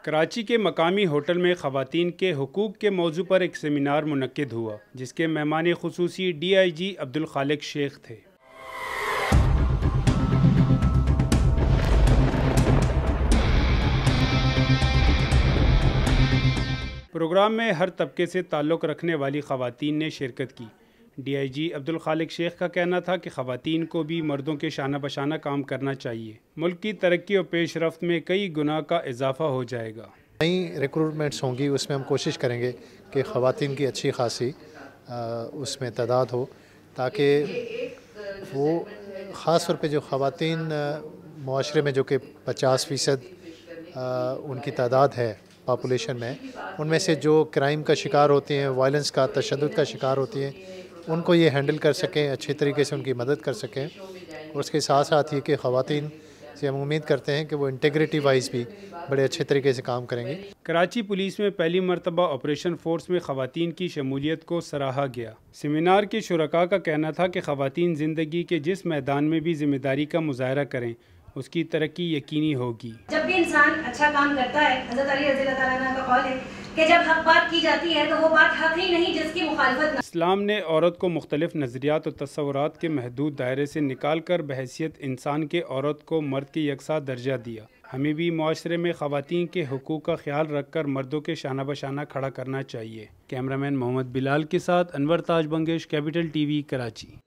کراچی کے مقامی ہوٹل میں خواتین کے حقوق کے موضوع پر ایک سیمینار منعقد ہوا، جس کے مہمان خصوصی DIG عبدالخالق شیخ تھے۔ پروگرام میں ہر طبقے سے تعلق رکھنے والی خواتین نے شرکت کی۔ DIG عبدالخالق شیخ کا کہنا تھا کہ خواتین کو بھی مردوں کے شانہ بشانہ کام کرنا چاہیے۔ ملک کی ترقی اور پیش رفت میں کئی گنا کا اضافہ ہو جائے گا۔ نئی ریکروٹمنٹس ہوں گی، اس میں ہم کوشش کریں گے کہ خواتین کی اچھی خاصی اس میں تعداد ہو، تاکہ وہ خاص طور پہ جو خواتین معاشرے میں جو کہ 50% ان کی تعداد ہے پاپولیشن میں، ان میں سے جو کرائم کا شکار ہوتی ہیں، وائلنس کا، تشدد کا شکار ہوتی ہیں، ان کو یہ ہینڈل کر سکیں، اچھے طریقے سے ان کی مدد کر سکیں۔ اور اس کے ساتھ ساتھ یہ کہ خواتین سے ہم امید کرتے ہیں کہ وہ انٹیگریٹی وائز بھی بڑے اچھے طریقے سے کام کریں گے۔ کراچی پولیس میں پہلی مرتبہ آپریشن فورس میں خواتین کی شمولیت کو سراہا گیا۔ سیمینار کے شرکاء کا کہنا تھا کہ خواتین زندگی کے جس میدان میں بھی ذمہ داری کا مظاہرہ کریں، اس کی ترقی یقینی ہوگی۔ جب بھی انسان اچھا کام کرتا ہے، حضرت علی رضی اللہ تعالیٰ عنہ کا قول ہے کہ جب حق بات کی جاتی ہے تو وہ بات حق ہی نہیں جس کی مخالفت نہ۔ اسلام نے عورت کو مختلف نظریات اور تصورات کے محدود دائرے سے نکال کر بحیثیت انسان کے عورت کو مرد کے یکساں درجہ دیا۔ ہمیں بھی معاشرے میں خواتین کے حقوق کا خیال رکھ کر مردوں کے شانہ بشانہ کھڑا کرنا چاہیے۔ کیمرامین محمد بلال کے ساتھ انور تاج بنگش، کیپٹل TV، کراچی۔